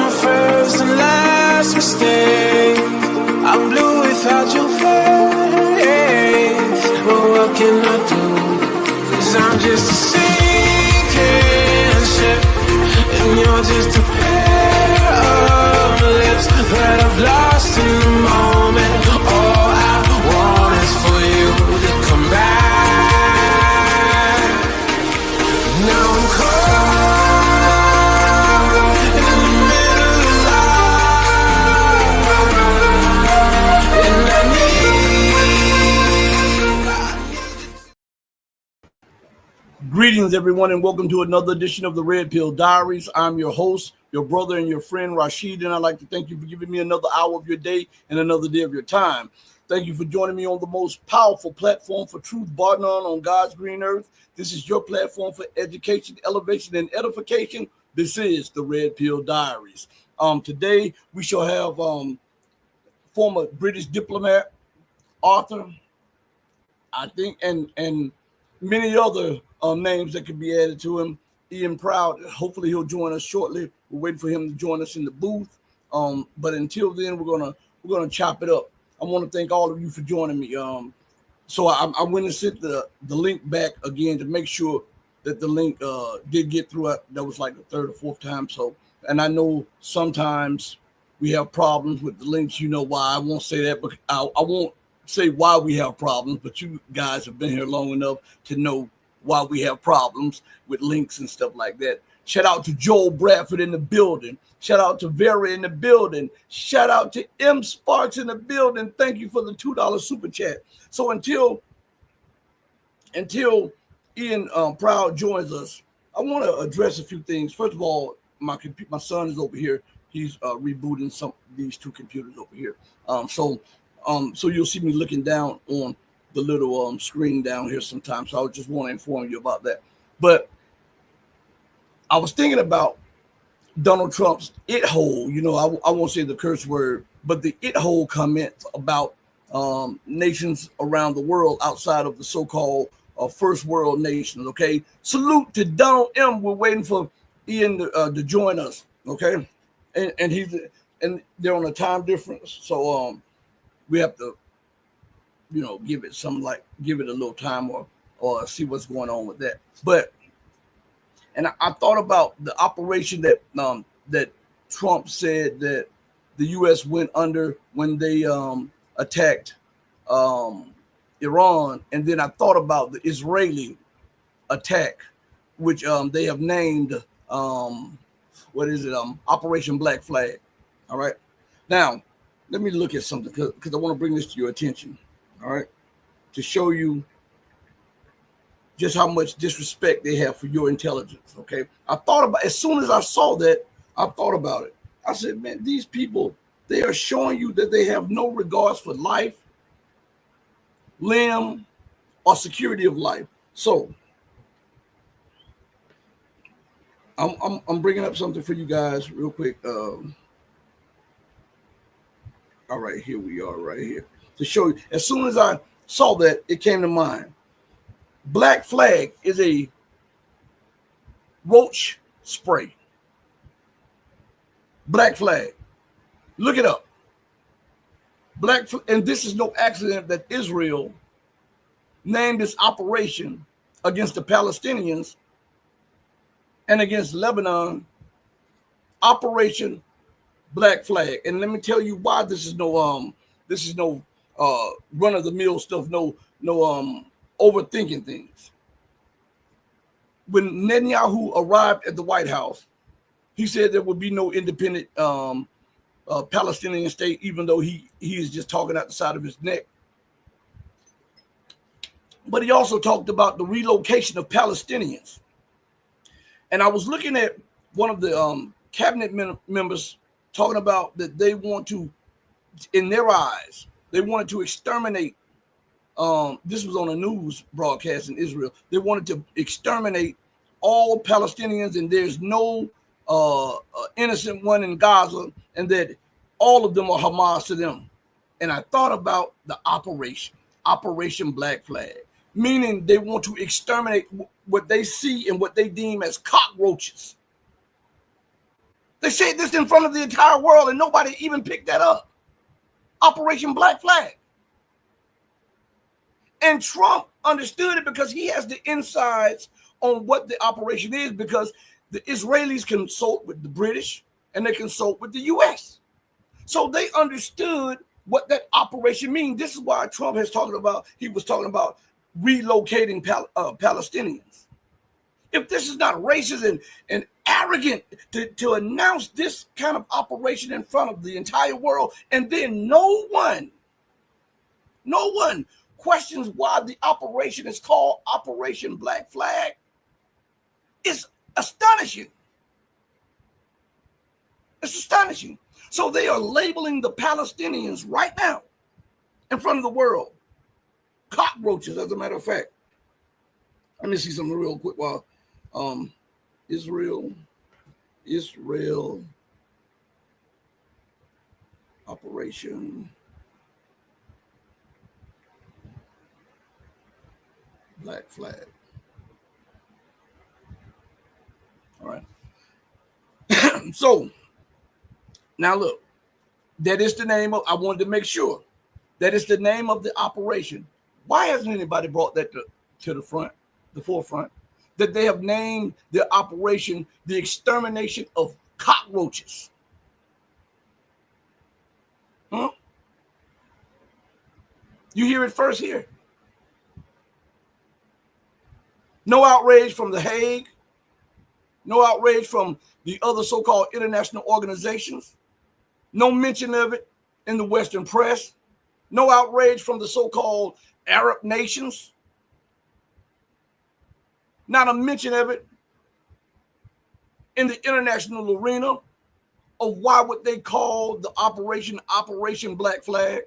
my first and last mistake. I'm blue without your face. But what can I do? 'Cause I'm just a sinking ship, and you're just a pair of lips that I've lost in the moment. All I want is for you to come back. Now I'm caught in the middle of life, and I need. Greetings, everyone, and welcome to another edition of the Red Pill Diaries. I'm your host, your brother and your friend, Rashid, and I'd like to thank you for giving me another hour of your day and another day of your time. Thank you for joining me on the most powerful platform for truth, bar none, on God's green earth. This is your platform for education, elevation, and edification. This is the Red Pill Diaries. Today, we shall have former British diplomat, author, I think, and many other names that could be added to him. Ian Proud, hopefully he'll join us shortly. We're waiting for him to join us in the booth. But until then, we're gonna chop it up. I want to thank all of you for joining me. So I went and sent the link back again to make sure that the link did get through. That was like the third or fourth time. So, and I know sometimes we have problems with the links. You know why? I won't say that, but I won't say why we have problems. But you guys have been here long enough to know why we have problems with links and stuff like that. Shout out to Joel Bradford in the building. Shout out to Vera in the building. Shout out to M Sparks in the building. Thank you for the $2 super chat. So until Ian Proud joins us, I want to address a few things. First of all, my son is over here. He's rebooting these two computers over here. So you'll see me looking down on the little screen down here sometimes. So I just want to inform you about that. But I was thinking about Donald Trump's it hole. You know, I won't say the curse word, but the it hole comments about nations around the world outside of the so-called first world nations. Okay, salute to Donald M. We're waiting for Ian to join us. Okay, and they're on a time difference, so we have to, give it a little time or see what's going on with that. But and I thought about the operation that Trump said that the U.S. went under when they attacked Iran, and then I thought about the Israeli attack, which they have named Operation Black Flag. All right, now let me look at something because I want to bring this to your attention. All right, to show you just how much disrespect they have for your intelligence. Okay, as soon as I saw that, I thought about it. I said, man, these people, they are showing you that they have no regards for life, limb, or security of life. So I'm bringing up something for you guys real quick. All right, here we are right here to show you. As soon as I saw that, it came to mind. Black Flag is a roach spray. Black Flag. Look it up. And this is no accident that Israel named this operation against the Palestinians and against Lebanon Operation Black Flag. And let me tell you why this is no run-of-the-mill stuff, no overthinking things. When Netanyahu arrived at the White House, he said there would be no independent Palestinian state, even though he is just talking out the side of his neck. But he also talked about the relocation of Palestinians. And I was looking at one of the cabinet members talking about that they want to, in their eyes, they wanted to exterminate. This was on a news broadcast in Israel. They wanted to exterminate all Palestinians, and there's no innocent one in Gaza, and that all of them are Hamas to them. And I thought about the Operation Black Flag, meaning they want to exterminate what they see and what they deem as cockroaches. They said this in front of the entire world and nobody even picked that up. Operation Black Flag. And Trump understood it because he has the insides on what the operation is, because the Israelis consult with the British and they consult with the U.S. So they understood what that operation means. This is why Trump was talking about relocating Palestinians. If this is not racist and arrogant to announce this kind of operation in front of the entire world, and then no one questions why the operation is called Operation Black Flag, it's astonishing. It's astonishing. So they are labeling the Palestinians right now in front of the world cockroaches, as a matter of fact. Let me see something real quick while Israel Operation Black Flag. All right. So now look, that is the name of, I wanted to make sure that is the name of the operation. Why hasn't anybody brought that to the forefront? That they have named their operation the extermination of cockroaches. Huh? You hear it first here. No outrage from The Hague. No outrage from the other so-called international organizations. No mention of it in the Western press. No outrage from the so-called Arab nations. Not a mention of it in the international arena of why would they call the Operation Black Flag,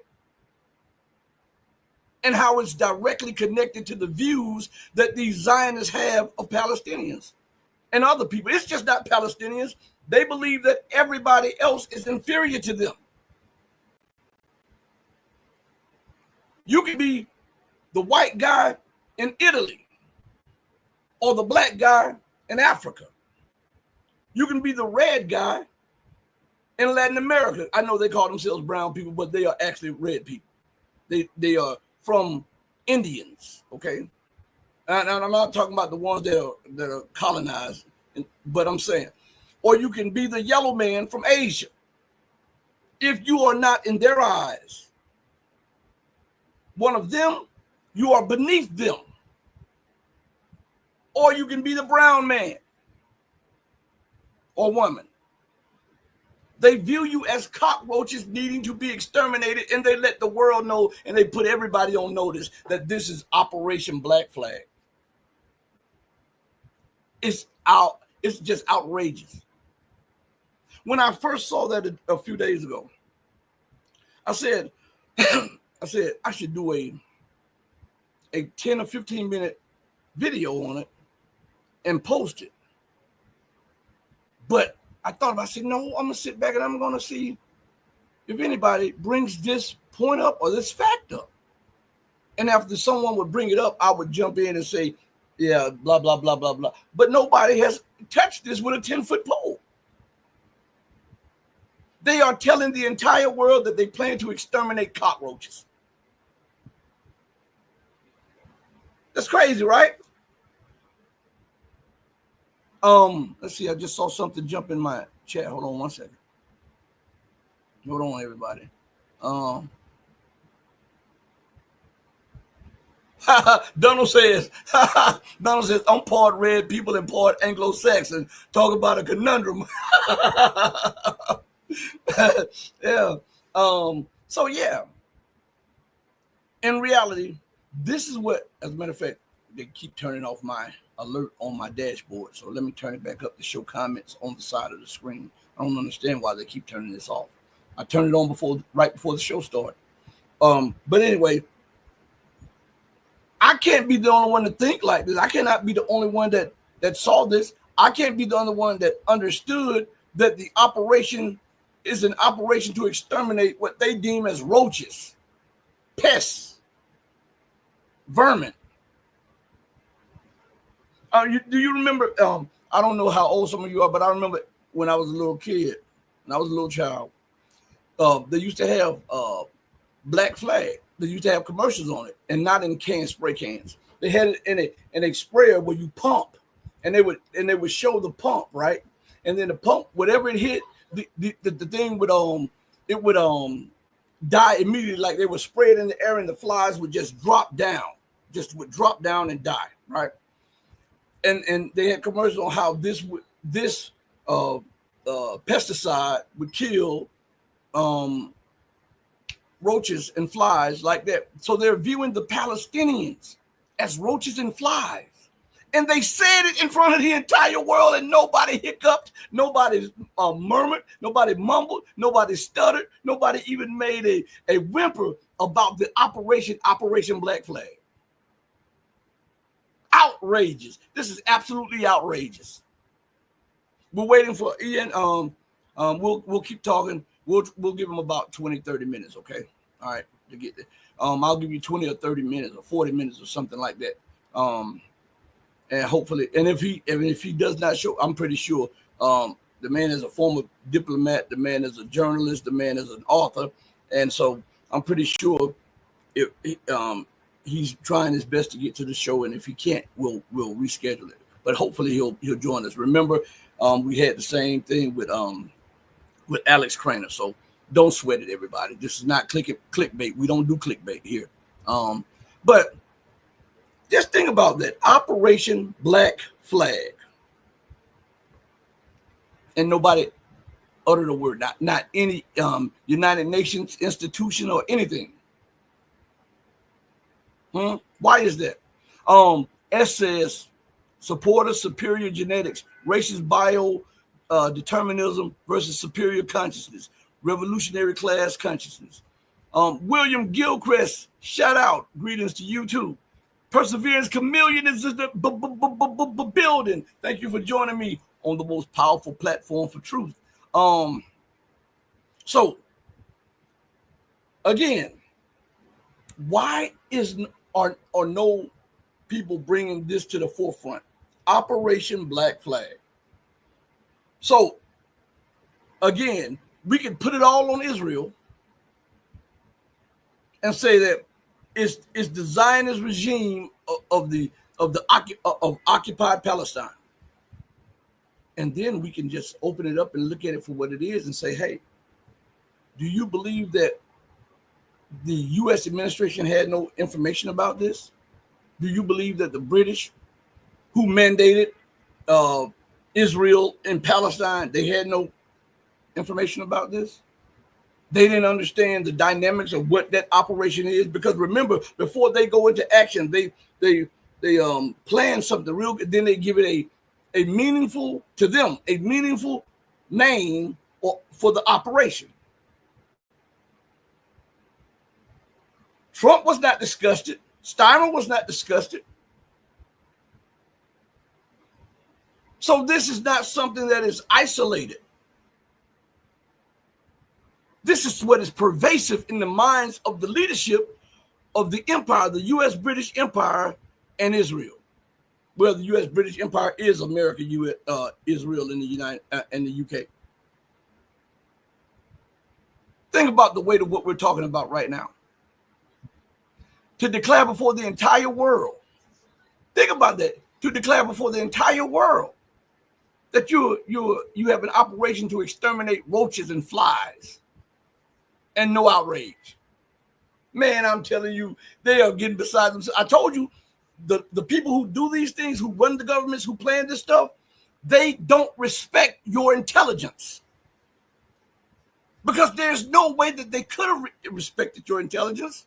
and how it's directly connected to the views that these Zionists have of Palestinians and other people. It's just not Palestinians. They believe that everybody else is inferior to them. You could be the white guy in Italy or the black guy in Africa. You can be the red guy in Latin America. I know they call themselves brown people, but they are actually red people. They are from Indians, okay? And I'm not talking about the ones that are colonized, but I'm saying, or you can be the yellow man from Asia. If you are not in their eyes one of them, you are beneath them. Or you can be the brown man or woman. They view you as cockroaches needing to be exterminated, and they let the world know, and they put everybody on notice that this is Operation Black Flag. It's just outrageous. When I first saw that a few days ago, I said, I should do a 10 or 15 minute video on it and post it. But I thought about, I said, no, I'm going to sit back and I'm going to see if anybody brings this point up or this fact up. And after someone would bring it up, I would jump in and say, yeah, blah, blah, blah, blah, blah. But nobody has touched this with a 10-foot pole. They are telling the entire world that they plan to exterminate cockroaches. That's crazy, right? Let's see. I just saw something jump in my chat. Hold on one second. Hold on, everybody. Donald says, I'm part red people and part Anglo-Saxon. Talk about a conundrum. Yeah. So yeah. In reality, this is what, as a matter of fact, they keep turning off my alert on my dashboard. So let me turn it back up to show comments on the side of the screen. I don't understand why they keep turning this off. I turned it on right before the show started. But anyway, I can't be the only one to think like this. I cannot be the only one that saw this. I can't be the only one that understood that the operation is an operation to exterminate what they deem as roaches, pests, vermin. Do you remember? I don't know how old some of you are, but I remember when I was a little kid, when I was a little child, they used to have black flag. They used to have commercials on it, and not in spray cans. They had it in a sprayer where you pump, and they would show the pump, right? And then the pump, whatever it hit, the thing would die immediately, like they would spray it in the air, and the flies would just drop down and die, right? And they had commercials on how this pesticide would kill roaches and flies like that. So they're viewing the Palestinians as roaches and flies. And they said it in front of the entire world, and nobody hiccuped, nobody murmured, nobody mumbled, nobody stuttered, nobody even made a whimper about the Operation Black Flag. Outrageous. This is absolutely outrageous. We're waiting for Ian. We'll keep talking. We'll give him about 20, 30 minutes, okay? All right, to get there. I'll give you 20 or 30 minutes or 40 minutes or something like that. And hopefully, and if he does not show, I'm pretty sure the man is a former diplomat, the man is a journalist, the man is an author, and so I'm pretty sure if he's trying his best to get to the show, and if he can't, we'll reschedule it. But hopefully he'll join us. Remember, we had the same thing with Alex Craner, so don't sweat it, everybody. This is not clickbait. We don't do clickbait here. But just think about that. Operation Black Flag. And nobody uttered a word, not any United Nations institution or anything. Why is that? S says, support of superior genetics, racist determinism versus superior consciousness, revolutionary class consciousness. William Gilchrist, shout out. Greetings to you too. Perseverance Chameleon is in the building. Thank you for joining me on the most powerful platform for truth. So, again, why are no people bringing this to the forefront? Operation Black Flag. So, again, we can put it all on Israel and say that it's the Zionist regime of occupied Palestine, and then we can just open it up and look at it for what it is and say, hey, do you believe that the U.S. administration had no information about this? Do you believe that the British, who mandated Israel in Palestine, they had no information about this? They didn't understand the dynamics of what that operation is, because remember, before they go into action, they plan something real good. Then they give it a meaningful name for the operation. Trump was not disgusted. Steiner was not disgusted. So this is not something that is isolated. This is what is pervasive in the minds of the leadership of the empire, the U.S. British Empire and Israel. Well, the U.S. British Empire is America, Israel, and the UK. Think about the weight of what we're talking about right now. To declare before the entire world. Think about that. To declare before the entire world that you have an operation to exterminate roaches and flies. And no outrage. Man, I'm telling you, they are getting beside themselves. I told you, the people who do these things, who run the governments, who plan this stuff, they don't respect your intelligence. Because there's no way that they could have respected your intelligence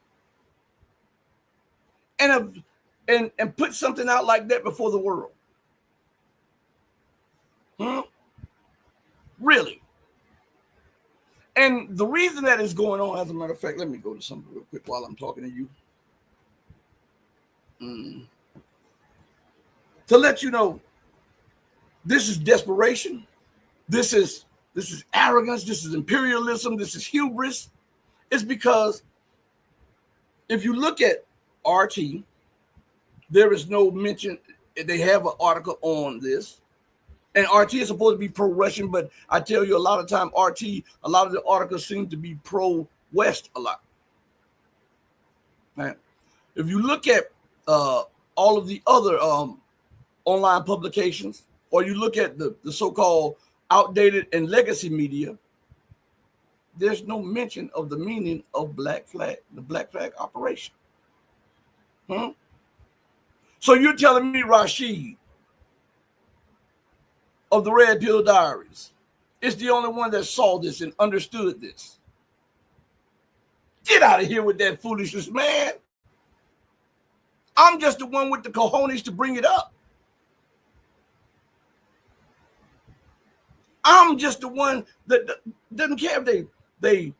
and put something out like that before the world. Really? And the reason that is going on, as a matter of fact, let me go to something real quick while I'm talking to you. To let you know, this is desperation. This is arrogance. This is imperialism. This is hubris. It's because if you look at RT, there is no mention. They have an article on this. And RT is supposed to be pro-Russian, but I tell you, a lot of time RT, a lot of the articles seem to be pro-West a lot. Right? If you look at all of the other online publications, or you look at the so-called outdated and legacy media, there's no mention of the meaning of Black Flag, the Black Flag operation. So you're telling me Rashid of the Red Pill Diaries is the only one that saw this and understood this? Get out of here with that foolishness, man. I'm just the one with the cojones to bring it up. I'm just the one that doesn't care if they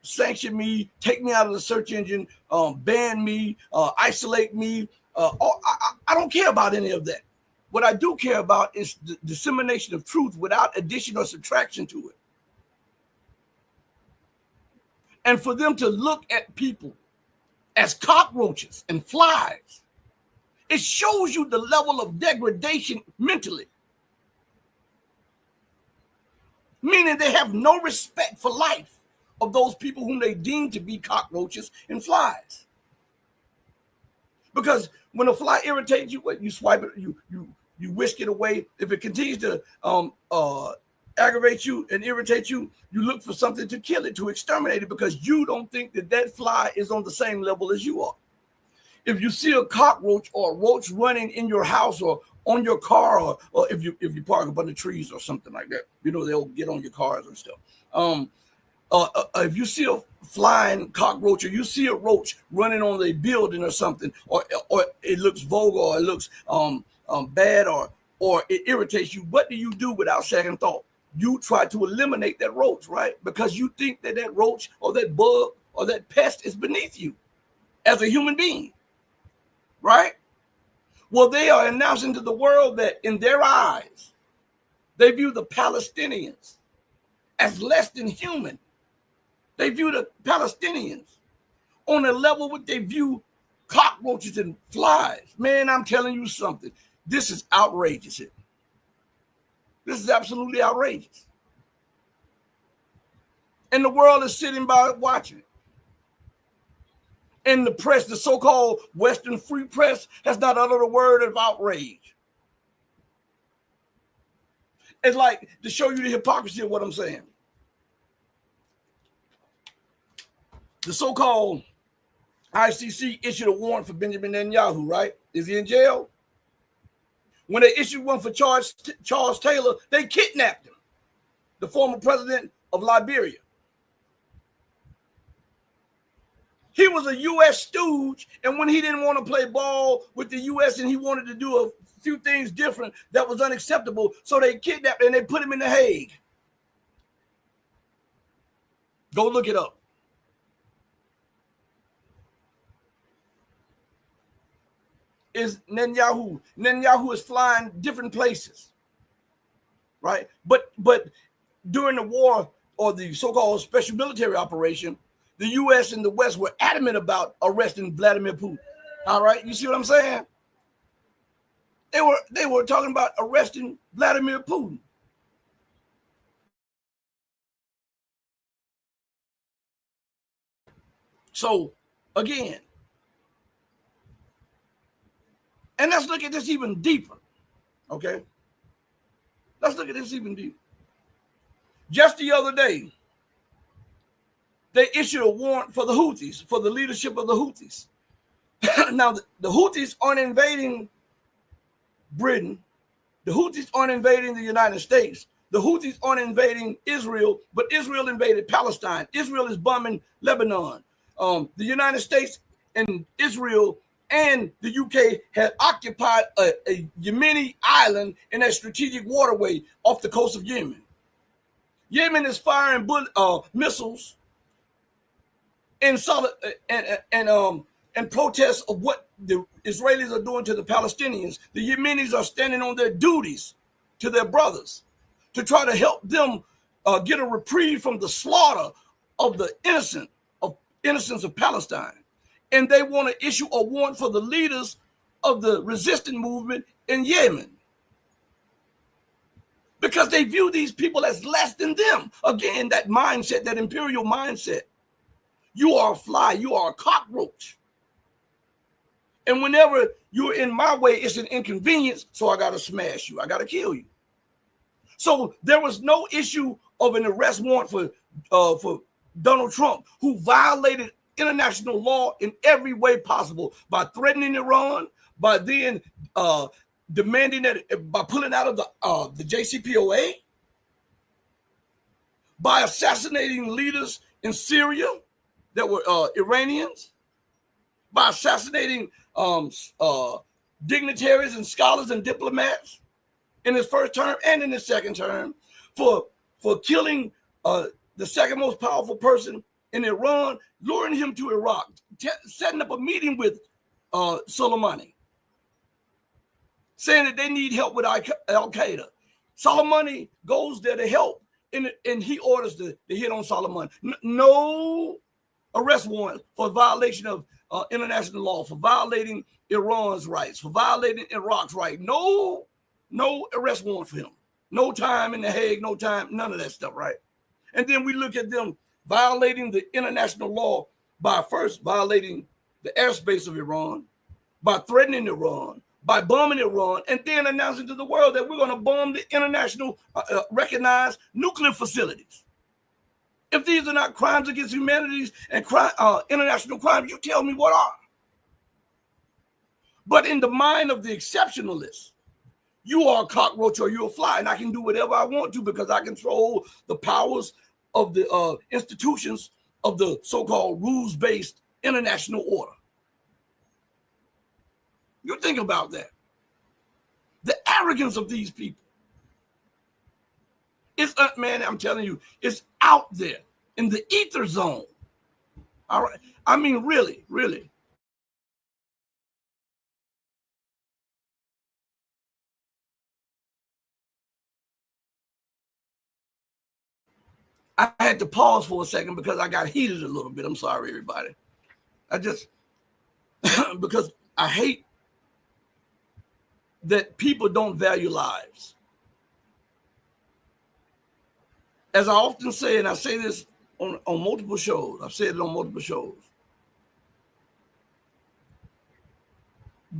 sanction me, take me out of the search engine, ban me, isolate me. I don't care about any of that. What I do care about is the dissemination of truth without addition or subtraction to it. And for them to look at people as cockroaches and flies, it shows you the level of degradation mentally. Meaning they have no respect for life of those people whom they deem to be cockroaches and flies. Because when a fly irritates you, you swipe it, you whisk it away. If it continues to aggravate you and irritate you, you look for something to kill it, to exterminate it, because you don't think that fly is on the same level as you are. If you see a cockroach or a roach running in your house or on your car, or if you park up under trees or something like that, they'll get on your cars and stuff. If you see a flying cockroach, or you see a roach running on a building or something, or it looks vulgar, or it looks bad, or it irritates you, what do you do without second thought? You try to eliminate that roach, right? Because you think that roach or that bug or that pest is beneath you as a human being, right? Well, they are announcing to the world that in their eyes, they view the Palestinians as less than human. They view the Palestinians on a level with they view cockroaches and flies. Man, I'm telling you something. This is outrageous. This is absolutely outrageous. And the world is sitting by watching it. And the press, the so-called Western free press, has not uttered a word of outrage. It's like to show you the hypocrisy of what I'm saying. The so-called ICC issued a warrant for Benjamin Netanyahu, right? Is he in jail? When they issued one for Charles Taylor, they kidnapped him, the former president of Liberia. He was a U.S. stooge, and when he didn't want to play ball with the U.S. and he wanted to do a few things different, that was unacceptable, so they kidnapped him and they put him in The Hague. Go look it up. Is Netanyahu. Netanyahu is flying different places, right? But during the war, or the so-called special military operation, the U.S. and the West were adamant about arresting Vladimir Putin. All right, you see what I'm saying? They were talking about arresting Vladimir Putin. So again, and let's look at this even deeper, okay? Let's look at this even deeper. Just the other day, they issued a warrant for the Houthis, for the leadership of the Houthis. Now, the Houthis aren't invading Britain. The Houthis aren't invading the United States. The Houthis aren't invading Israel, but Israel invaded Palestine. Israel is bombing Lebanon. The United States and Israel and the UK had occupied a Yemeni island in a strategic waterway off the coast of Yemen. Yemen is firing missiles in protest of what the Israelis are doing to the Palestinians. The Yemenis are standing on their duties to their brothers to try to help them get a reprieve from the slaughter of the innocents of Palestine. And they want to issue a warrant for the leaders of the resistance movement in Yemen. because they view these people as less than them. Again, that mindset, that imperial mindset. You are a fly, you are a cockroach. And whenever you're in my way, it's an inconvenience, so I got to smash you. I got to kill you. So there was no issue of an arrest warrant for Donald Trump, who violated international law in every way possible by threatening Iran, by then demanding that, by pulling out of the JCPOA, by assassinating leaders in Syria that were Iranians, by assassinating dignitaries and scholars and diplomats in his first term and in his second term, for killing the second most powerful person in Iran, luring him to Iraq, setting up a meeting with Soleimani, saying that they need help with Al-Qaeda. Soleimani goes there to help, and he orders the hit on Soleimani. No arrest warrant for violation of international law, for violating Iran's rights, for violating Iraq's right. No arrest warrant for him. No time in The Hague, no time, none of that stuff, right? And then we look at them violating the international law by first violating the airspace of Iran, by threatening Iran, by bombing Iran, and then announcing to the world that we're going to bomb the international recognized nuclear facilities. If these are not crimes against humanity and international crimes, you tell me what are. But in the mind of the exceptionalists, you are a cockroach or you're a fly, and I can do whatever I want to because I control the powers of the institutions of the so-called rules-based international order. You think about that. The arrogance of these people. It's, man, I'm telling you, it's out there in the ether zone. All right. I mean, really, really. I had to pause for a second because I got heated a little bit. I'm sorry, everybody. Because I hate that people don't value lives. As I often say, and I say this on multiple shows, I've said it on multiple shows.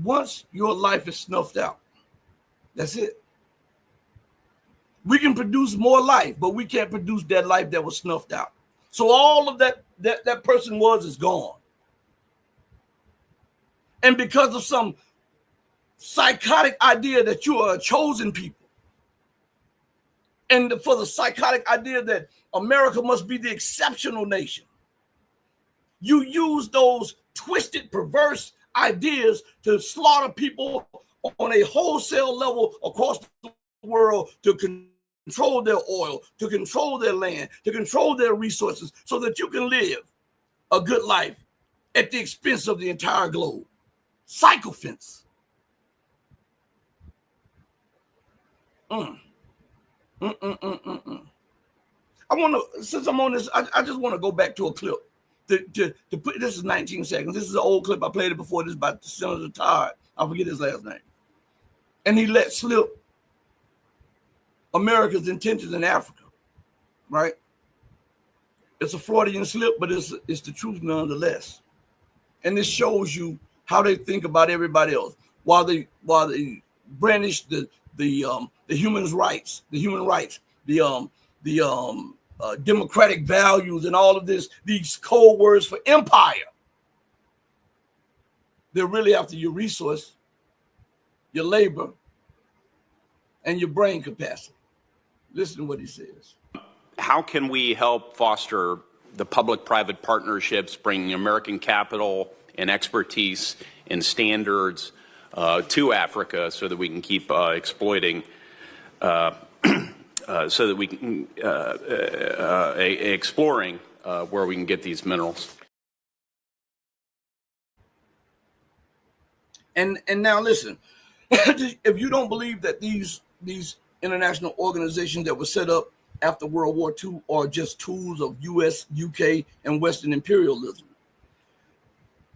Once your life is snuffed out, that's it. We can produce more life, but we can't produce that life that was snuffed out. So all of that person is gone. And because of some psychotic idea that you are a chosen people, and for the psychotic idea that America must be the exceptional nation, you use those twisted, perverse ideas to slaughter people on a wholesale level across the world, to control their oil, to control their land, to control their resources, so that you can live a good life at the expense of the entire globe. Sycophants. I want to, since I'm on this, I just want to go back to a clip. To put, this is 19 seconds. This is an old clip. I played it before. This is by Senator Todd. I forget his last name. And he let slip America's intentions in Africa, right? It's a Freudian slip, but it's the truth nonetheless. And this shows you how they think about everybody else, while they brandish the human rights, the democratic values, and all of these code words for empire. They're really after your resource, your labor, and your brain capacity. Listen to what he says. How can we help foster the public-private partnerships, bringing American capital and expertise and standards to Africa, so that we can keep exploiting, so that we can exploring where we can get these minerals? And now listen, if you don't believe that these international organizations that were set up after World War II are just tools of US, UK, and Western imperialism,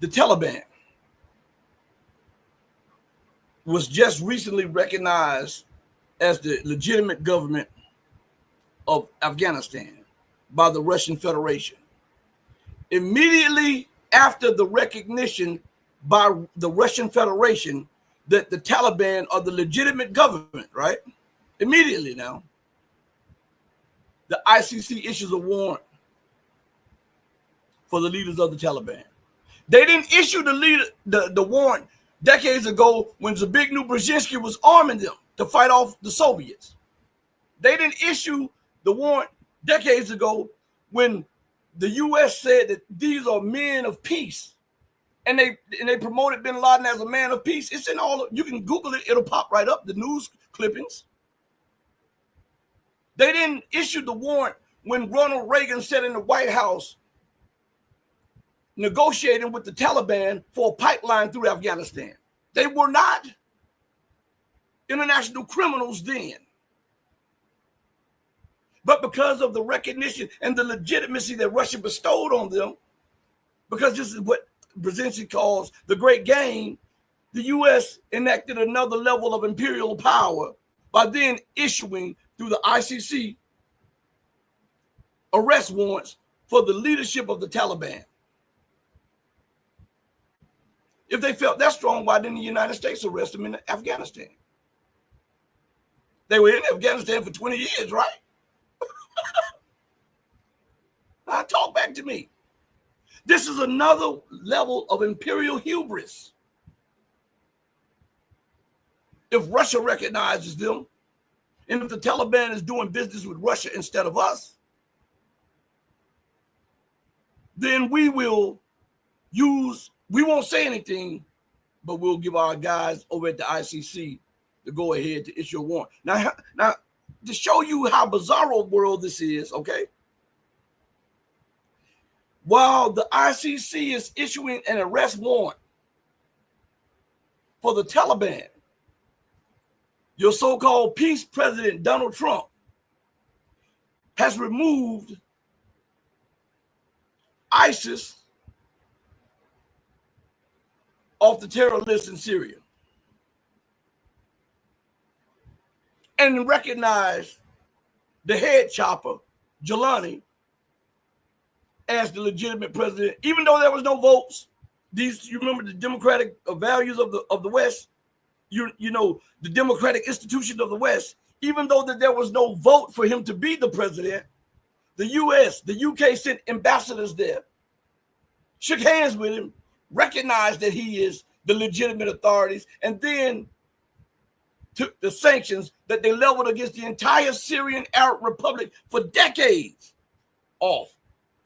the Taliban was just recently recognized as the legitimate government of Afghanistan by the Russian Federation. Immediately after the recognition by the Russian Federation that the Taliban are the legitimate government, right? Immediately now, the ICC issues a warrant for the leaders of the Taliban. They didn't issue the warrant decades ago when Zbigniew Brzezinski was arming them to fight off the Soviets. They didn't issue the warrant decades ago when the U.S. said that these are men of peace, and they promoted bin Laden as a man of peace. It's in all. You can Google it; it'll pop right up. The news clippings. They didn't issue the warrant when Ronald Reagan sat in the White House negotiating with the Taliban for a pipeline through Afghanistan. They were not international criminals then. But because of the recognition and the legitimacy that Russia bestowed on them, because this is what Brzezinski calls the great game, the U.S. enacted another level of imperial power by then issuing through the ICC arrest warrants for the leadership of the Taliban. If they felt that strong, why didn't the United States arrest them in Afghanistan? They were in Afghanistan for 20 years, right? Now talk back to me. This is another level of imperial hubris. If Russia recognizes them, and if the Taliban is doing business with Russia instead of us, then we won't say anything, but we'll give our guys over at the ICC to go ahead to issue a warrant. Now, to show you how bizarro world this is, okay? While the ICC is issuing an arrest warrant for the Taliban, your so-called peace president, Donald Trump, has removed ISIS off the terror list in Syria and recognized the head chopper, Jelani, as the legitimate president, even though there was no votes. You remember the democratic values of the West, you know, the democratic institution of the West, even though that there was no vote for him to be the president, the US, the UK sent ambassadors there, shook hands with him, recognized that he is the legitimate authorities, and then took the sanctions that they leveled against the entire Syrian Arab Republic for decades off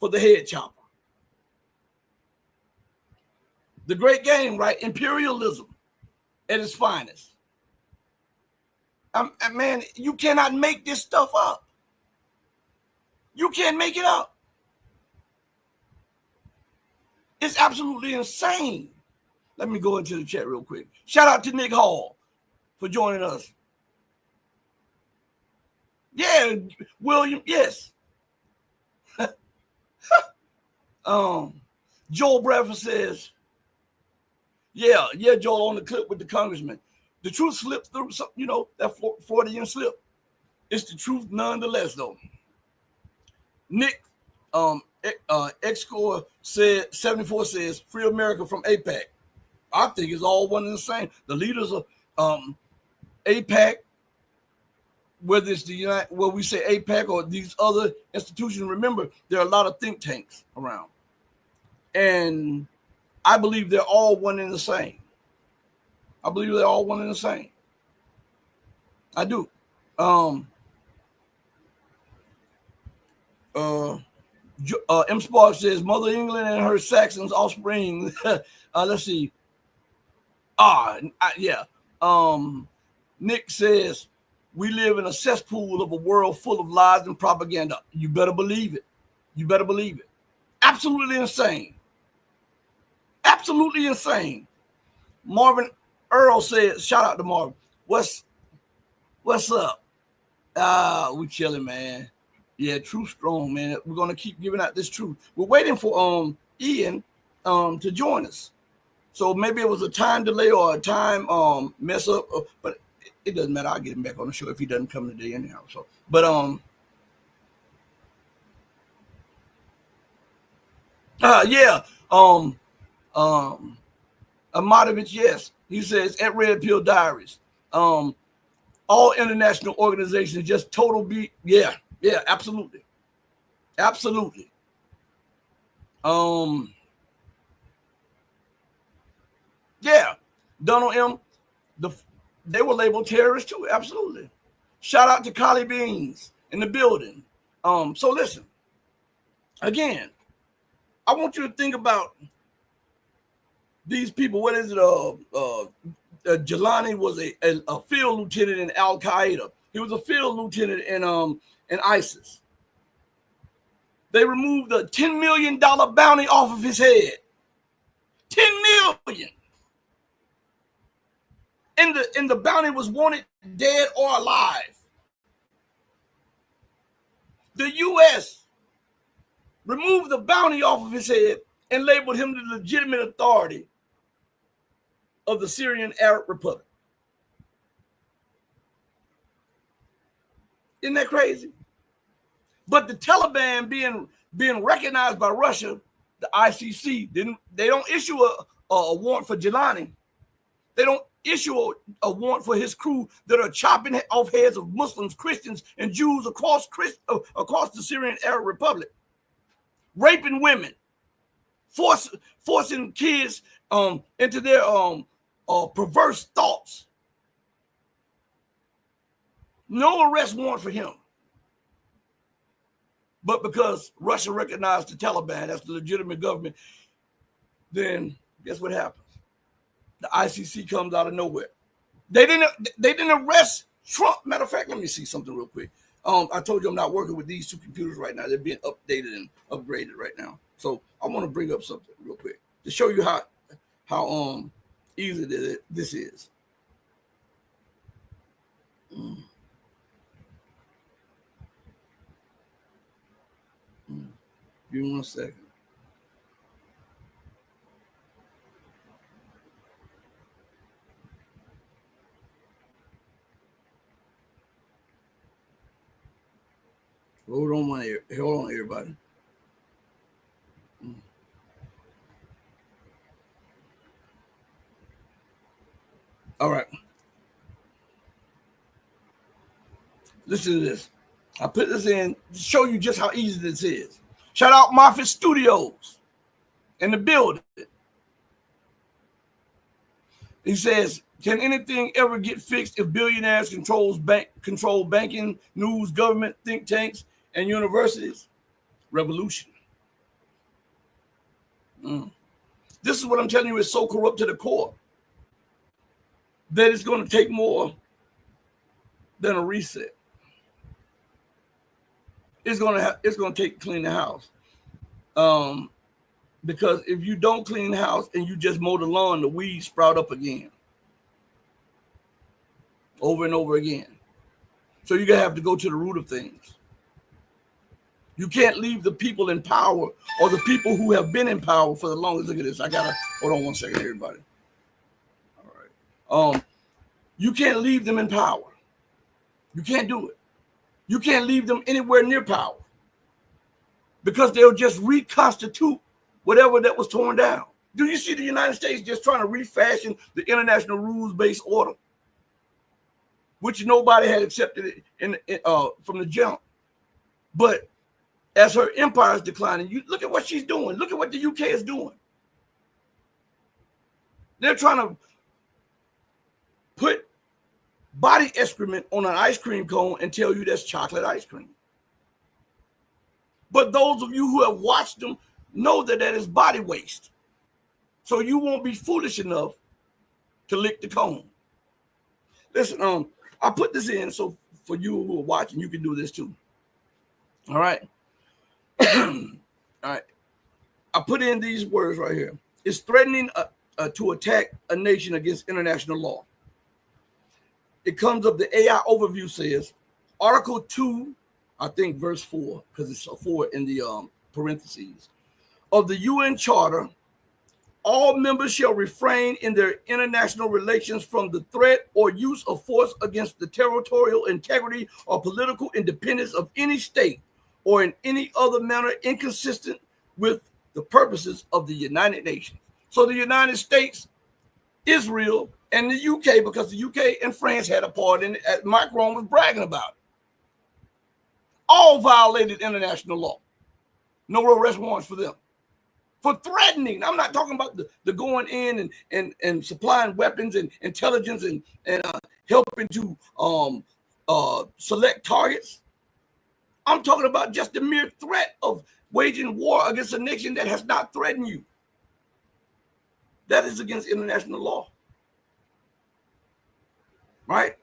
for the head chopper. The great game, right? Imperialism at its finest. Man, you cannot make this stuff up. You can't make it up. It's absolutely insane. Let me go into the chat real quick. Shout out to Nick Hall for joining us. Yeah, William, yes. Joel Bradford says, yeah, Joel, on the clip with the congressman. The truth slips through, you know, that Freudian slip. It's the truth nonetheless, though. Nick, X-Score said, 74 says, free America from AIPAC. I think it's all one and the same. The leaders of AIPAC, whether it's we say AIPAC or these other institutions, remember, there are a lot of think tanks around. And I believe they're all one and the same. I believe they're all one and the same. I do. M. Sparks says, Mother England and her Saxons offspring. Let's see. Yeah. Nick says, we live in a cesspool of a world full of lies and propaganda. You better believe it. You better believe it. Absolutely insane. Absolutely insane. Marvin Earl says, shout out to Marvin. What's up? We chilling, man. Yeah, truth strong, man. We're gonna keep giving out this truth. We're waiting for Ian to join us. So maybe it was a time delay or a time mess up, but it doesn't matter. I'll get him back on the show if he doesn't come today anyhow. So, but Amatovich, yes, he says at Red Pill Diaries, all international organizations just total beat. Yeah, absolutely. Yeah, Donald M. They were labeled terrorists too. Absolutely. Shout out to Collie Beans in the building. So listen, again, I want you to think about these people. What is it? Jelani was a field lieutenant in Al Qaeda. He was a field lieutenant in ISIS. They removed a $10 million bounty off of his head. $10 million. And the bounty was wanted dead or alive. The U.S. removed the bounty off of his head and labeled him the legitimate authority of the Syrian Arab Republic. Isn't that crazy? But the Taliban being recognized by Russia, the ICC, they don't issue a warrant for Jelani. They don't issue a warrant for his crew that are chopping off heads of Muslims, Christians, and Jews across the Syrian Arab Republic, raping women, forcing kids into their perverse thoughts. No arrest warrant for him. But because Russia recognized the Taliban as the legitimate government, then guess what happens? The ICC comes out of nowhere. They didn't arrest Trump. Matter of fact, let me see something real quick. I told you I'm not working with these two computers right now. They're being updated and upgraded right now. So I want to bring up something real quick to show you how easy this is. Give me 1 second. Hold on, everybody. All right. Listen to this. I put this in to show you just how easy this is. Shout out Moffitt Studios in the building. He says, can anything ever get fixed if billionaires control banking, news, government, think tanks, and universities? Revolution. This is what I'm telling you, is so corrupt to the core that it's going to take more than a reset. It's going to take clean the house. Because if you don't clean the house and you just mow the lawn, the weeds sprout up again. Over and over again. So you're going to have to go to the root of things. You can't leave the people in power or the people who have been in power for the longest. Look at this. Hold on 1 second, everybody. All right. You can't leave them in power. You can't do it. You can't leave them anywhere near power because they'll just reconstitute whatever that was torn down. Do you see the United States just trying to refashion the international rules-based order, which nobody had accepted from the jump? But as her empire is declining, you look at what she's doing. Look at what the UK is doing. They're trying to put body excrement on an ice cream cone and tell you that's chocolate ice cream. But those of you who have watched them know that is body waste. So you won't be foolish enough to lick the cone. Listen, I put this in so for you who are watching, you can do this too. All right. All right. I put in these words right here. It's threatening to attack a nation against international law. It comes up, the AI overview says, Article 2, I think verse 4, because it's a 4 in the parentheses, of the UN Charter All members shall refrain in their international relations from the threat or use of force against the territorial integrity or political independence of any state or in any other manner inconsistent with the purposes of the United Nations. So the United States, Israel, and the UK, because the UK and France had a part in it, Macron was bragging about it, all violated international law. No arrest warrants for them. For threatening. I'm not talking about the going in and supplying weapons and intelligence and helping to select targets. I'm talking about just the mere threat of waging war against a nation that has not threatened you. That is against international law. Right?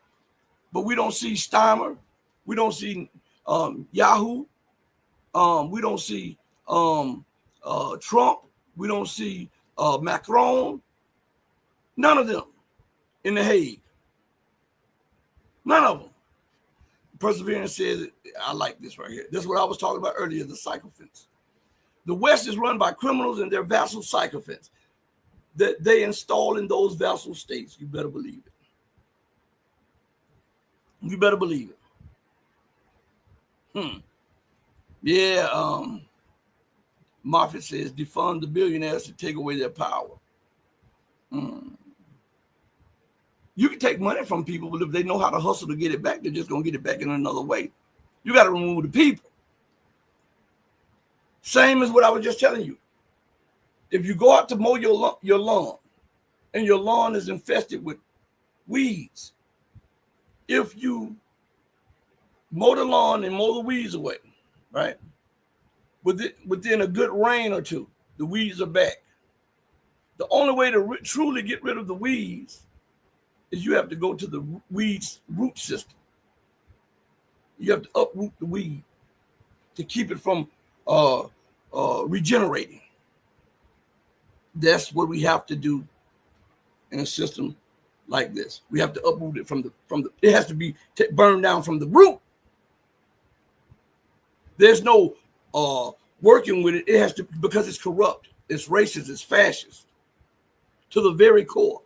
But we don't see Steimer. We don't see Yahoo. We don't see Trump. We don't see Macron. None of them in The Hague. None of them. Perseverance says, I like this right here. This is what I was talking about earlier, the sycophants. The West is run by criminals and their vassal sycophants that they install in those vassal states. You better believe it. You better believe it. Yeah, Moffitt says, defund the billionaires to take away their power. You can take money from people, but if they know how to hustle to get it back, they're just going to get it back in another way. You got to remove the people. Same as what I was just telling you. If you go out to mow your lawn and your lawn is infested with weeds, if you mow the lawn and mow the weeds away, right? Within a good rain or two, the weeds are back. The only way to truly get rid of the weeds is you have to go to the weed's root system. You have to uproot the weed to keep it from regenerating. That's what we have to do in a system like this. We have to uproot it from the. It has to be burned down from the root. There's no working with it. It has to, because it's corrupt, it's racist, it's fascist to the very core.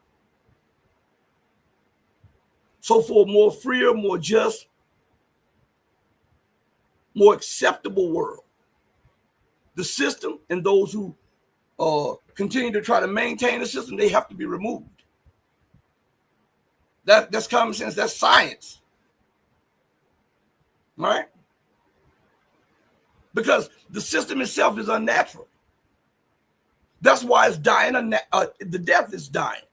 So for a more freer, more just, more acceptable world, the system and those who continue to try to maintain the system, they have to be removed. That's common sense. That's science, right? Because the system itself is unnatural. That's why it's dying. The death is dying.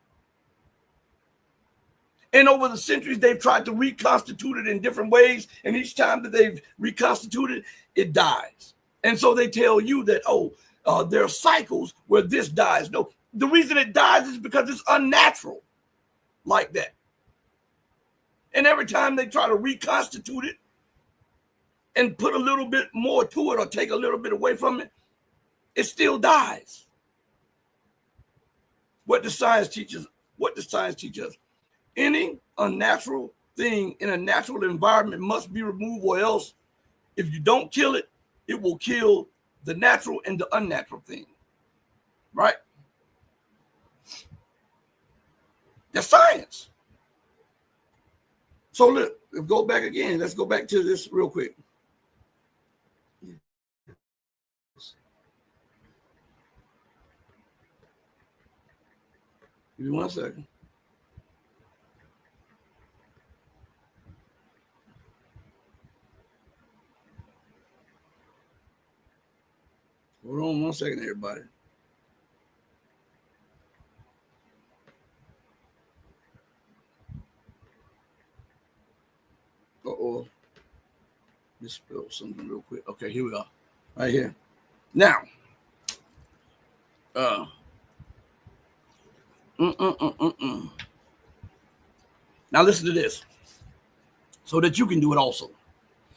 And over the centuries, they've tried to reconstitute it in different ways. And each time that they've reconstituted, it dies. And so they tell you that, there are cycles where this dies. No, the reason it dies is because it's unnatural like that. And every time they try to reconstitute it and put a little bit more to it or take a little bit away from it, it still dies. What does science teach us? What does science teach us? Any unnatural thing in a natural environment must be removed, or else if you don't kill it, it will kill the natural and the unnatural thing. Right? That's science. So look, let's go back again. Let's go back to this real quick. Give me 1 second. Hold on 1 second, everybody. Uh-oh. Misspelled something real quick. Okay, here we are. Right here. Now, now listen to this, so that you can do it also.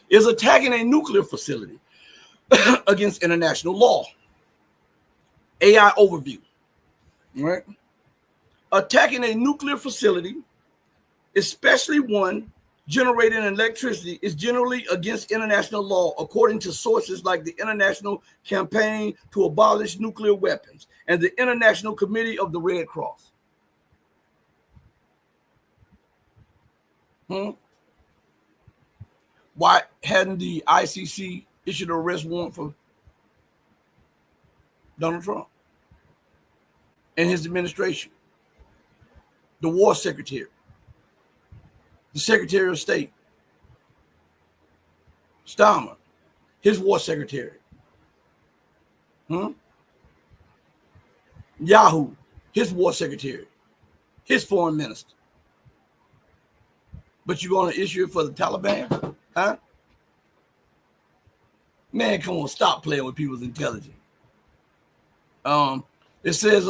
Is attacking a nuclear facility against international law. AI overview. All right. Attacking a nuclear facility, especially one generating electricity is generally against international law, according to sources like the International Campaign to Abolish Nuclear Weapons and the International Committee of the Red Cross. Why hadn't the ICC issued an arrest warrant for Donald Trump and his administration? The War Secretary, the Secretary of State, Starmer, his War Secretary, Yahoo, his War Secretary, his Foreign Minister. But you're going to issue it for the Taliban? Huh? Man, come on, stop playing with people's intelligence. It says,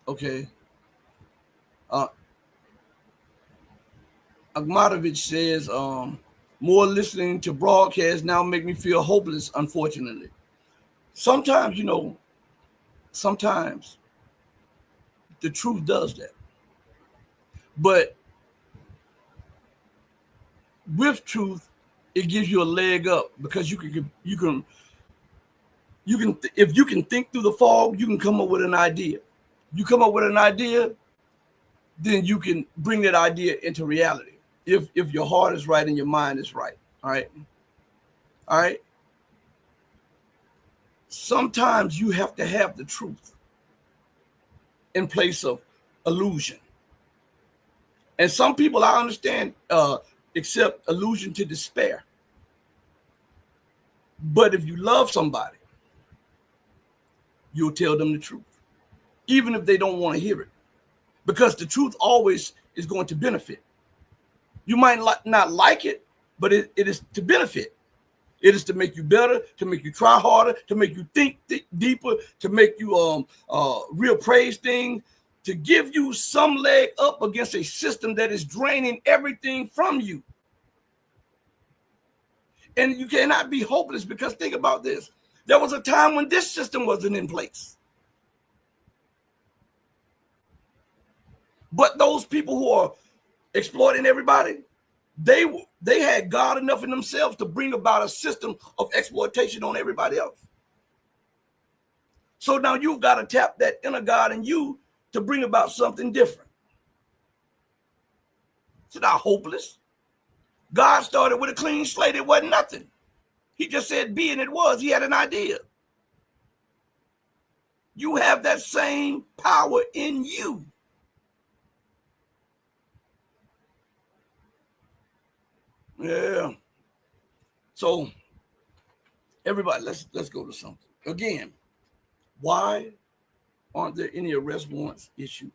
okay. Akhmatovich says, more listening to broadcasts now make me feel hopeless, unfortunately. Sometimes, you know, sometimes the truth does that. But with truth, it gives you a leg up because you can if you can think through the fog, you can come up with an idea. You come up with an idea, then you can bring that idea into reality. If your heart is right and your mind is right. All right. Sometimes you have to have the truth in place of illusion. And some people, I understand, accept illusion to despair. But if you love somebody, you'll tell them the truth, even if they don't want to hear it, because the truth always is going to benefit. You might not like it, but it is to benefit. It is to make you better, to make you try harder, to make you think deeper, to make you reappraise things, to give you some leg up against a system that is draining everything from you. And you cannot be hopeless, because think about this. There was a time when this system wasn't in place. But those people who are exploiting everybody, they had God enough in themselves to bring about a system of exploitation on everybody else. So now you've got to tap that inner God in you to bring about something different. It's not hopeless. God started with a clean slate. It wasn't nothing. He just said be, and it was. He had an idea. You have that same power in you. Yeah. So everybody, let's go to something. Again, why aren't there any arrest warrants issued?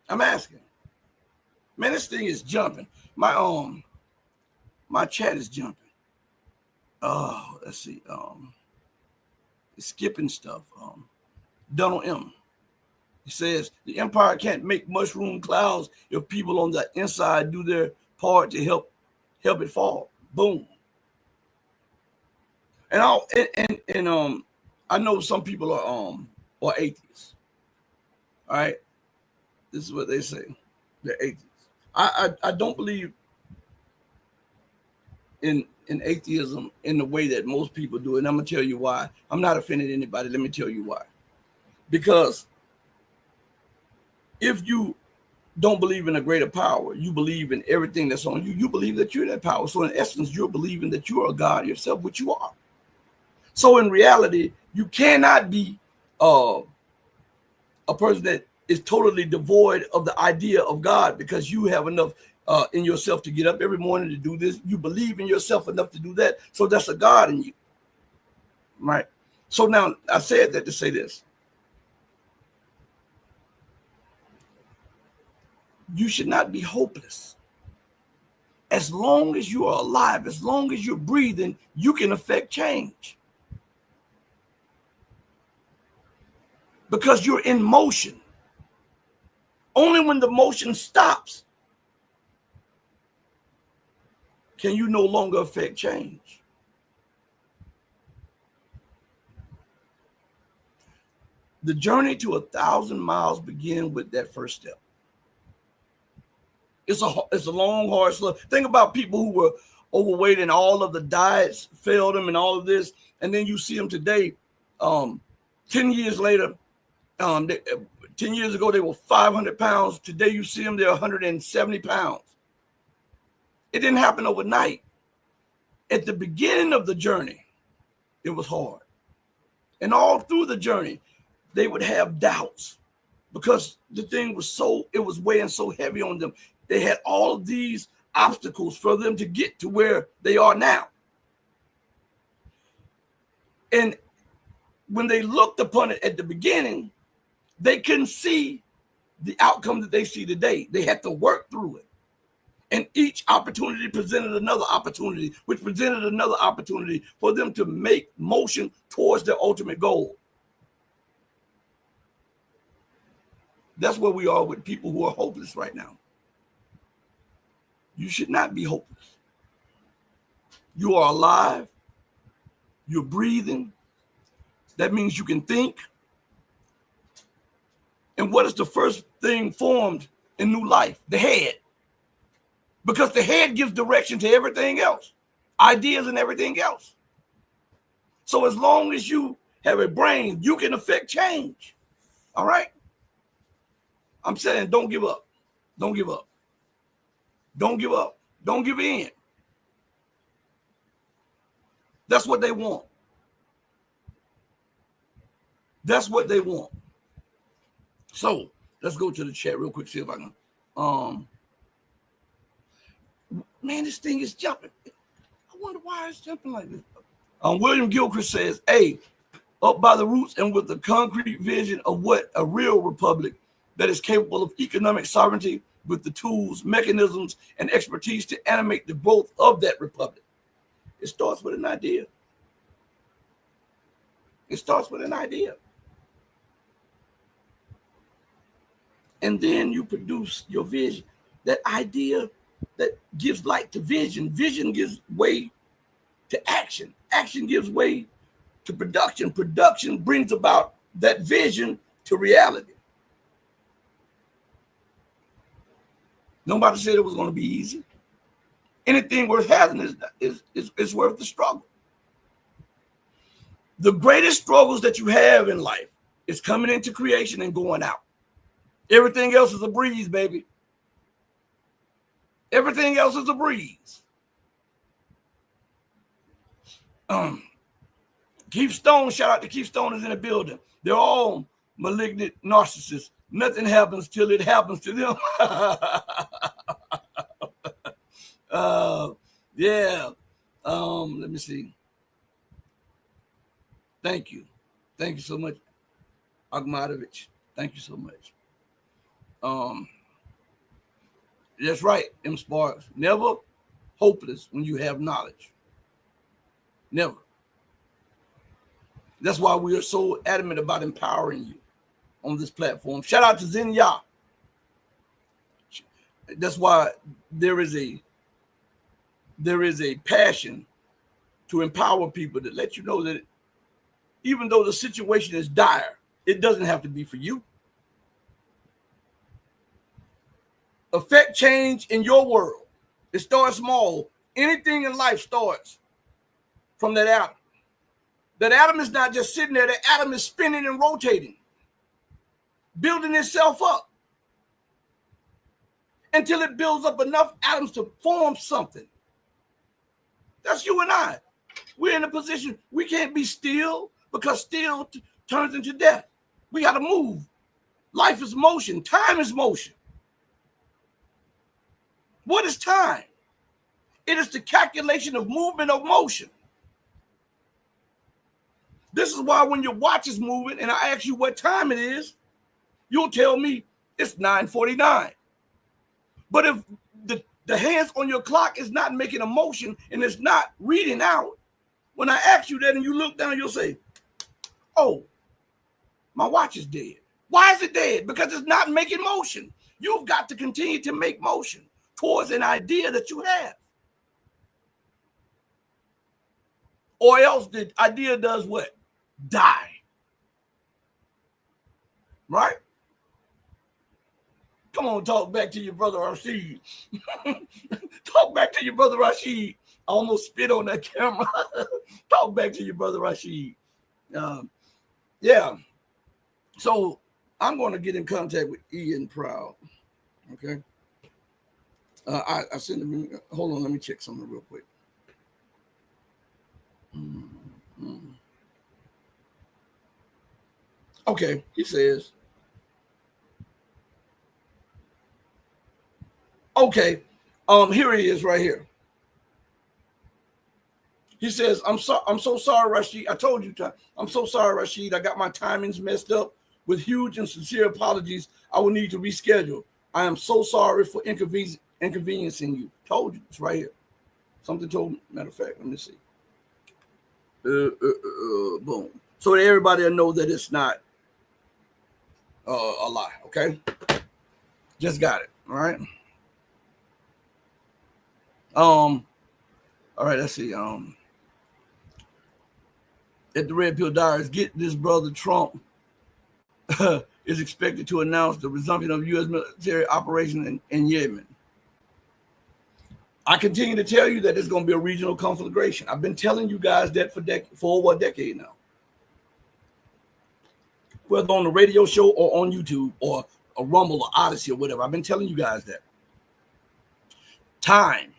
I'm asking. Man, this thing is jumping. My chat is jumping. Oh, let's see. It's skipping stuff. Donald M. He says the empire can't make mushroom clouds if people on the inside do their part to help it fall. Boom. And I know some people are atheists. All right. This is what they say. They're atheists. I don't believe in atheism in the way that most people do. And I'm going to tell you why. I'm not offending anybody. Let me tell you why. Because if you don't believe in a greater power, you believe in everything that's on you. You believe that you're that power. So in essence, you're believing that you are a God yourself, which you are. So in reality, you cannot be a person that is totally devoid of the idea of God, because you have enough in yourself to get up every morning to do this. You believe in yourself enough to do that. So that's a God in you. Right? So now I said that to say this. You should not be hopeless. As long as you are alive, as long as you're breathing, you can affect change. Because you're in motion. Only when the motion stops can you no longer affect change. The journey to 1,000 miles begins with that first step. It's a long, hard slug. Think about people who were overweight and all of the diets failed them and all of this. And then you see them today, 10 years later, 10 years ago, they were 500 pounds. Today, you see them, they're 170 pounds. It didn't happen overnight. At the beginning of the journey, it was hard. And all through the journey, they would have doubts because the thing was it was weighing so heavy on them. They had all of these obstacles for them to get to where they are now. And when they looked upon it at the beginning, they couldn't see the outcome that they see today. They had to work through it. And each opportunity presented another opportunity, which presented another opportunity for them to make motion towards their ultimate goal. That's where we are with people who are hopeless right now. You should not be hopeless. You are alive. You're breathing. That means you can think. And what is the first thing formed in new life? The head. Because the head gives direction to everything else, ideas and everything else. So as long as you have a brain, you can affect change. All right? I'm saying don't give up. Don't give up. Don't give up. Don't give in. That's what they want. That's what they want. So let's go to the chat real quick, see if I can. Man, this thing is jumping. I wonder why it's jumping like this. William Gilchrist says, hey, up by the roots and with the concrete vision of what a real republic that is capable of economic sovereignty with the tools, mechanisms, and expertise to animate the growth of that republic. It starts with an idea. It starts with an idea. And then you produce your vision. That idea that gives light to vision. Vision gives way to action. Action gives way to production. Production brings about that vision to reality. Nobody said it was going to be easy. Anything worth having is worth the struggle. The greatest struggles that you have in life is coming into creation and going out. Everything else is a breeze, baby. Everything else is a breeze. Keith Stone, shout out to Keith Stone, is in the building. They're all malignant narcissists. Nothing happens till it happens to them. Yeah. Let me see. Thank you. Thank you so much, Agmatovich. Thank you so much. That's right, M. Sparks. Never hopeless when you have knowledge. Never. That's why we are so adamant about empowering you on this platform. Shout out to Zenya. That's why there is a passion to empower people to let you know that even though the situation is dire, it doesn't have to be for you. Affect change in your world. It starts small. Anything in life starts from that atom. That atom is not just sitting there. That atom is spinning and rotating, building itself up until it builds up enough atoms to form something. That's you and I. We're in a position we can't be still because still turns into death. We got to move. Life is motion. Time is motion. What is time? It is the calculation of movement of motion. This is why when your watch is moving and I ask you what time it is, you'll tell me it's 9:49. But if the hands on your clock is not making a motion and it's not reading out, when I ask you that and you look down, you'll say, oh, my watch is dead. Why is it dead? Because it's not making motion. You've got to continue to make motion towards an idea that you have. Or else the idea does what? Die. right? Come on, talk back to your brother Rashid. Talk back to your brother Rashid. I almost spit on that camera. Talk back to your brother Rashid. Yeah. So I'm going to get in contact with Ian Proud. Okay. I sent him. Hold on, let me check something real quick. Okay, he says. Okay, here he is right here. He says, I'm so sorry, Rashid. I told you, I'm so sorry, Rashid. I got my timings messed up. With huge and sincere apologies, I will need to reschedule. I am so sorry for inconveniencing you. Told you, it's right here. Something told me. Matter of fact, let me see. Boom. So that everybody will know that it's not a lie, okay? Just got it, all right? All right, let's see. At the Red Pill Diaries, get this brother Trump is expected to announce the resumption of U.S. military operation in Yemen. I continue to tell you that it's going to be a regional conflagration. I've been telling you guys that for over a decade now. Whether on the radio show or on YouTube or a Rumble or Odyssey or whatever, I've been telling you guys that. Time.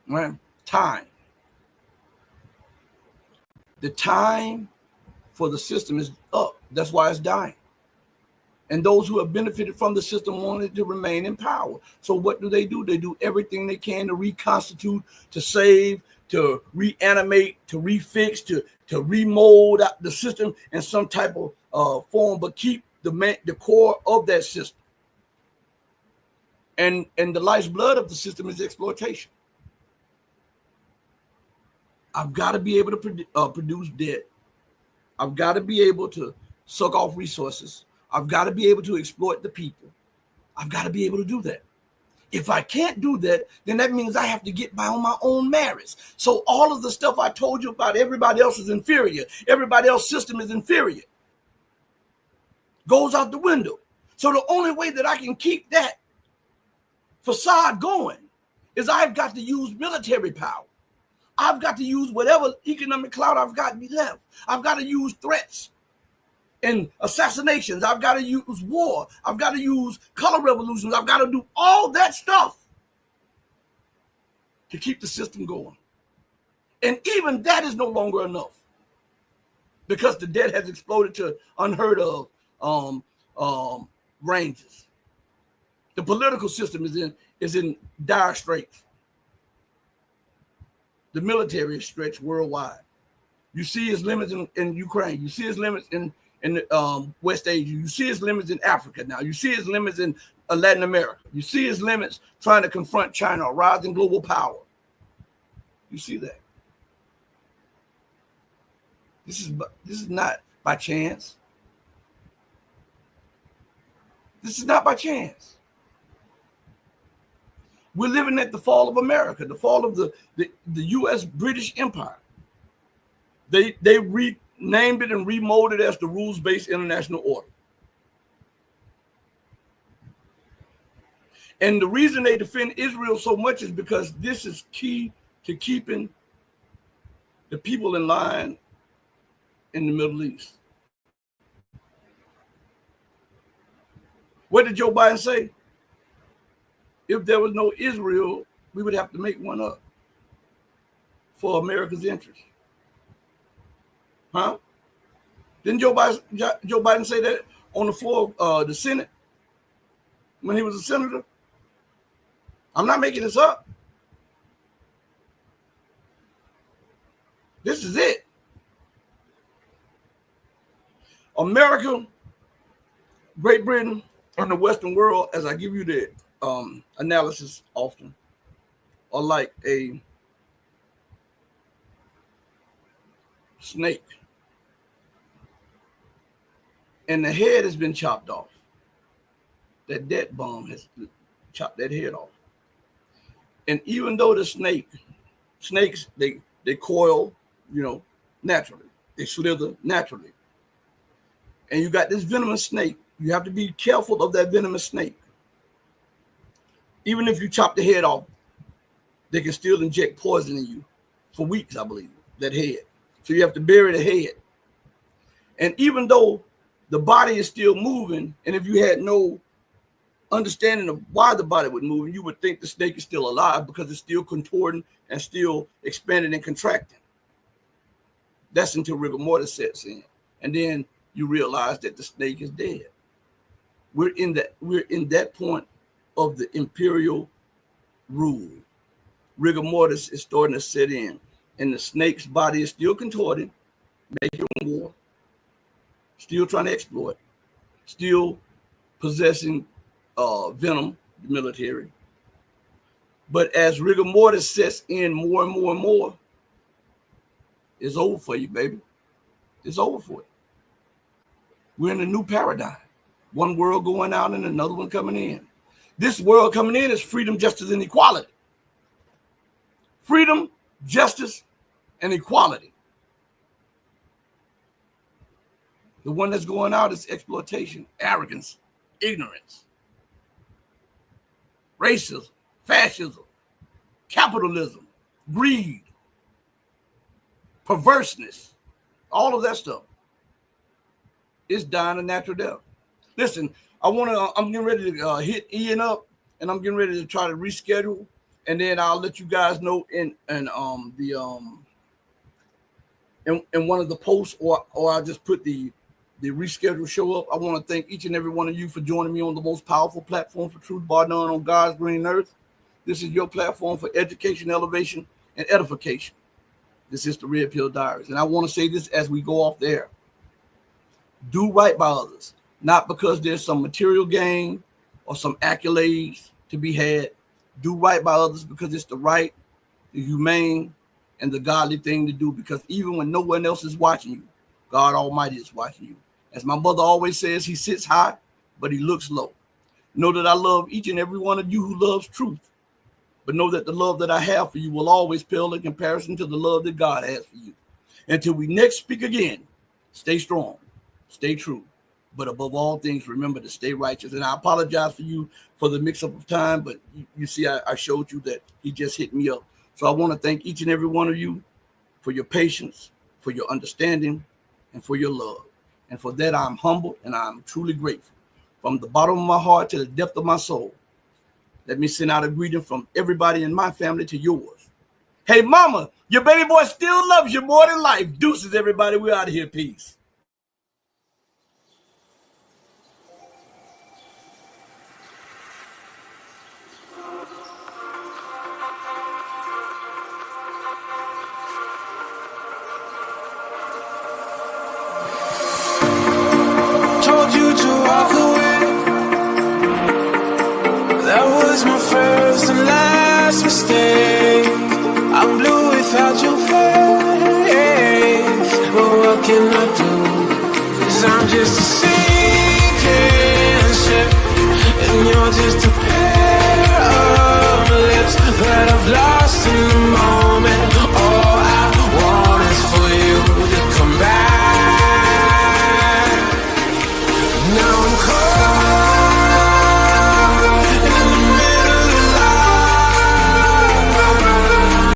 Right? Time. The time for the system is up. That's why it's dying. And those who have benefited from the system wanted to remain in power. So what do? They do everything they can to reconstitute, to save, to reanimate, to refix, to remold the system in some type of form, but keep the core of that system. And the lifeblood of the system is exploitation. I've got to be able to produce debt. I've got to be able to suck off resources. I've got to be able to exploit the people. I've got to be able to do that. If I can't do that, then that means I have to get by on my own merits. So all of the stuff I told you about everybody else is inferior, everybody else's system is inferior, goes out the window. So the only way that I can keep that facade going is I've got to use military power. I've got to use whatever economic clout I've got left. I've got to use threats and assassinations. I've got to use war. I've got to use color revolutions. I've got to do all that stuff to keep the system going. And even that is no longer enough because the debt has exploded to unheard of ranges. The political system is in dire straits. The military is stretched worldwide. You see its limits in Ukraine. You see its limits in West Asia. You see its limits in Africa now. You see its limits in Latin America. You see its limits trying to confront China, a rising global power. You see that. This is not by chance. This is not by chance. We're living at the fall of America, the fall of the U.S. British Empire. They renamed it and remolded it as the rules-based international order. And the reason they defend Israel so much is because this is key to keeping the people in line in the Middle East. What did Joe Biden say? If there was no Israel, we would have to make one up for America's interest. Huh? Didn't Joe Biden say that on the floor of the Senate when he was a senator? I'm not making this up. This is it. America, Great Britain, and the Western world, as I give you the analysis often, are like a snake. And the head has been chopped off. That debt bomb has chopped that head off. And even though the snakes, they coil, naturally. They slither naturally. and you got this venomous snake, you have to be careful of that venomous snake. Even if you chop the head off, they can still inject poison in you for weeks, I believe, that head. So you have to bury the head. And even though the body is still moving, and if you had no understanding of why the body would move, you would think the snake is still alive because it's still contorting and still expanding and contracting. That's until rigor mortis sets in. And then you realize that the snake is dead. We're in that point of the imperial rule. Rigor mortis is starting to set in, and the snake's body is still contorting, making war, still trying to exploit, still possessing venom, the military. But as rigor mortis sets in more and more and more, it's over for you, baby. It's over for you. We're in a new paradigm. One world going out and another one coming in. This world coming in is freedom, justice, and equality. Freedom, justice, and equality. The one that's going out is exploitation, arrogance, ignorance, racism, fascism, capitalism, greed, perverseness, all of that stuff. It's dying a natural death. Listen, I'm getting ready to hit Ian up, and I'm getting ready to try to reschedule, and then I'll let you guys know in one of the posts, or I'll just put the rescheduled show up. I want to thank each and every one of you for joining me on the most powerful platform for truth, bar none, on God's green earth. This is your platform for education, elevation, and edification. This is the Red Pill Diaries, and I want to say this as we go off the air. Do right by others, not because there's some material gain or some accolades to be had. Do right by others because it's the right, the humane, and the godly thing to do, because even when no one else is watching you, God Almighty is watching you. As my mother always says, he sits high, but he looks low. Know that I love each and every one of you who loves truth, but know that the love that I have for you will always pale in comparison to the love that God has for you. Until we next speak again, stay strong, stay true, but above all things, remember to stay righteous. And I apologize for you for the mix-up of time, but you see, I showed you that he just hit me up. So I want to thank each and every one of you for your patience, for your understanding, and for your love. And for that, I'm humbled and I'm truly grateful. From the bottom of my heart to the depth of my soul, let me send out a greeting from everybody in my family to yours. Hey, mama, your baby boy still loves you more than life. Deuces, everybody. We're out of here. Peace. Told you to walk away. That was my first and last mistake. I'm blue without your face. But what can I do? 'Cause I'm just a